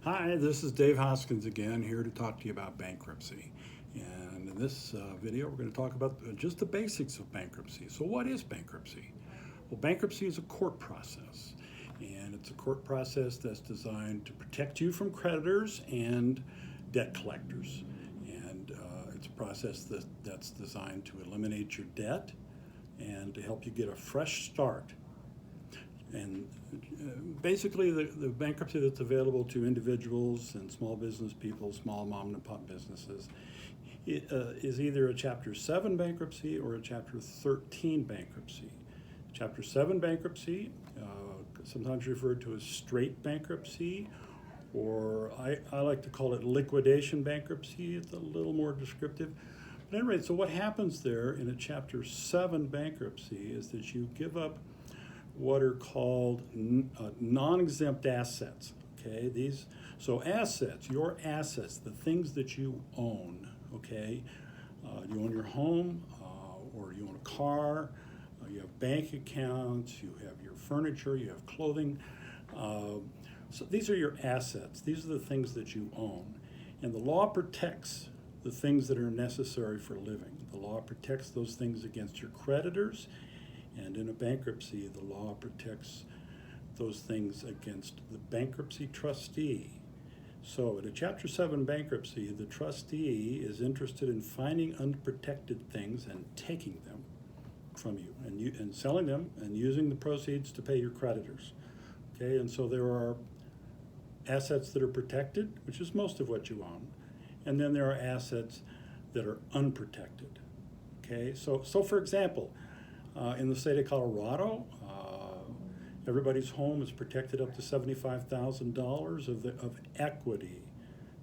Hi, this is Dave Hoskins again, here to talk to you about bankruptcy. And in this video, we're going to talk about just the basics of bankruptcy. So, what is bankruptcy? Well, bankruptcy is a court process, and it's a court process that's designed to protect you from creditors and debt collectors. And it's a process that's designed to eliminate your debt and to help you get a fresh start. And basically, the bankruptcy that's available to individuals and small business people, small mom and pop businesses, is either a Chapter 7 bankruptcy or a Chapter 13 bankruptcy. Chapter 7 bankruptcy, sometimes referred to as straight bankruptcy, or I like to call it liquidation bankruptcy. It's a little more descriptive. But at any rate, so what happens there in a Chapter 7 bankruptcy is that you give up what are called non-exempt assets. Okay, so assets, your assets, the things that you own. Okay, you own your home, or you own a car. You have bank accounts. You have your furniture. You have clothing. So these are your assets. These are the things that you own, and the law protects the things that are necessary for living. The law protects those things against your creditors. And in a bankruptcy, the law protects those things against the bankruptcy trustee. So, in a Chapter 7 bankruptcy, the trustee is interested in finding unprotected things and taking them from you and selling them and using the proceeds to pay your creditors. Okay, and so there are assets that are protected, which is most of what you own, and then there are assets that are unprotected. Okay, so for example, in the state of Colorado, everybody's home is protected up to $75,000 of equity.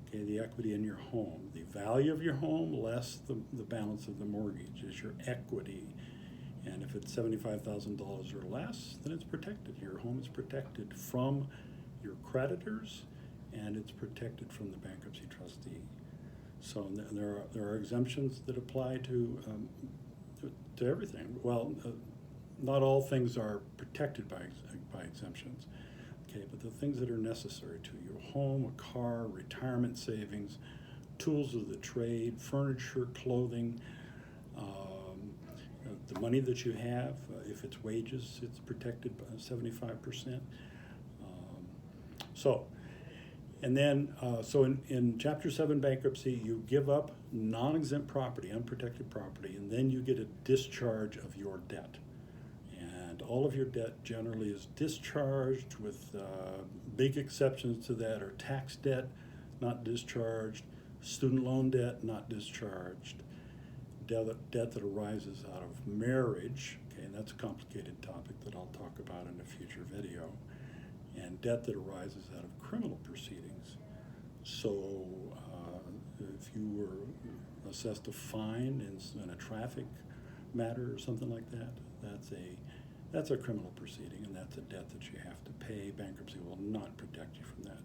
Okay, the equity in your home. The value of your home less the balance of the mortgage is your equity. And if it's $75,000 or less, then it's protected. Your home is protected from your creditors, and it's protected from the bankruptcy trustee. So there are exemptions that apply to everything. Well, not all things are protected by exemptions. Okay, but the things that are necessary to your home, a car, retirement savings, tools of the trade, furniture, clothing, the money that you have, if it's wages, it's protected by 75%. So, and then, in Chapter 7 bankruptcy, you give up non-exempt property, unprotected property, and then you get a discharge of your debt. And all of your debt generally is discharged, with big exceptions to that are tax debt, not discharged, student loan debt, not discharged, debt that arises out of marriage, okay, and that's a complicated topic that I'll talk about in a future video, and debt that arises out of criminal proceedings. So if you were assessed a fine in a traffic matter or something like that, that's a criminal proceeding, and that's a debt that you have to pay. Bankruptcy will not protect you from that.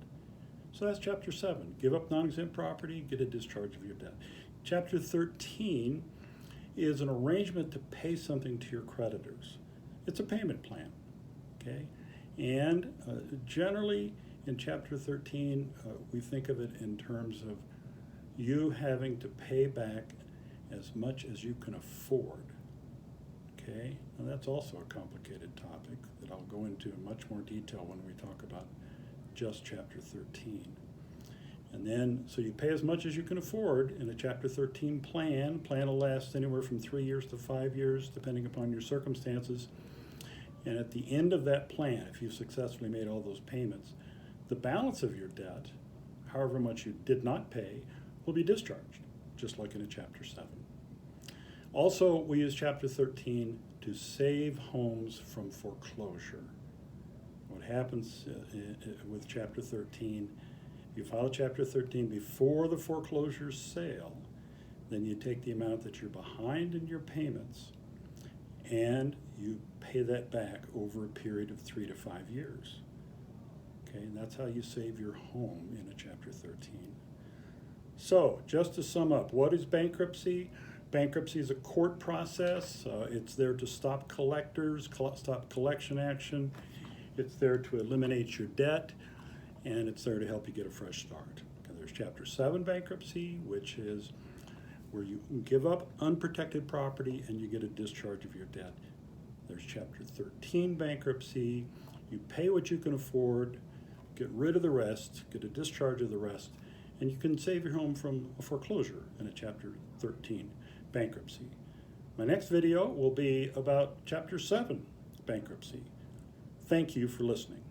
So that's Chapter 7. Give up non-exempt property, get a discharge of your debt. Chapter 13 is an arrangement to pay something to your creditors. It's a payment plan, okay? And generally, in Chapter 13, we think of it in terms of you having to pay back as much as you can afford. Okay? Now, that's also a complicated topic that I'll go into in much more detail when we talk about just Chapter 13. And then, so you pay as much as you can afford in a Chapter 13 plan. Plan will last anywhere from 3 years to 5 years, depending upon your circumstances. And at the end of that plan, if you've successfully made all those payments, the balance of your debt, however much you did not pay, will be discharged, just like in a Chapter 7. Also, we use Chapter 13 to save homes from foreclosure. What happens with Chapter 13, you file a Chapter 13 before the foreclosure sale, then you take the amount that you're behind in your payments and you pay that back over a period of 3 to 5 years. Okay, and that's how you save your home in a Chapter 13. So, just to sum up, what is bankruptcy? Bankruptcy is a court process. It's there to stop collectors, stop collection action. It's there to eliminate your debt. and it's there to help you get a fresh start. And there's Chapter 7 bankruptcy, which is where you give up unprotected property and you get a discharge of your debt. There's Chapter 13 bankruptcy. You pay what you can afford, get rid of the rest, get a discharge of the rest, and you can save your home from a foreclosure in a Chapter 13 bankruptcy. My next video will be about Chapter 7 bankruptcy. Thank you for listening.